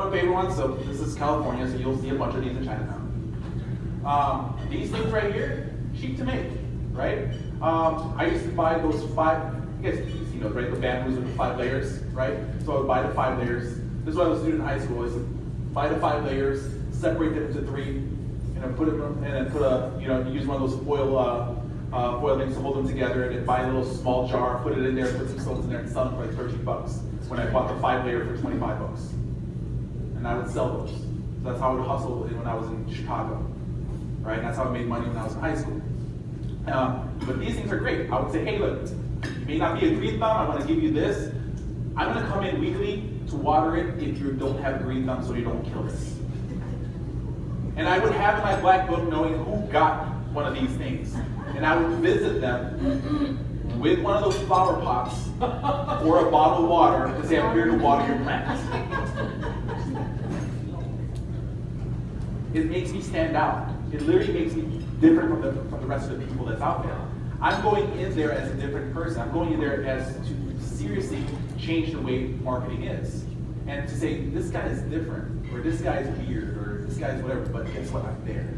my favorite ones. So this is California, so you'll see a bunch of these in Chinatown. These things right here, cheap to make, right? I used to buy those you guys see those, right? The bamboos with the 5 layers, right? So I would buy the 5 layers. This is what I was doing in high school, is buy the 5 layers, separate them into 3, and then put use one of those foil things to hold them together, and then buy a little small jar, put it in there, put some stones in there, and sell them for like 13 bucks. When I bought the 5 layer for 25 bucks. And I would sell those. So that's how I would hustle when I was in Chicago, right? And that's how I made money when I was in high school. But these things are great. I would say, hey, look, you may not be a green thumb, I want to give you this. I'm going to come in weekly to water it if you don't have a green thumb so you don't kill this. And I would have in my black book knowing who got one of these things. And I would visit them with one of those flower pots or a bottle of water to say, I'm here to water your plants. It makes me stand out. It literally makes me different from the rest of the people that's out there. I'm going in there as a different person. I'm going in there as to seriously change the way marketing is. And to say, this guy is different, or this guy is weird, or this guy is whatever, but guess what, I'm there.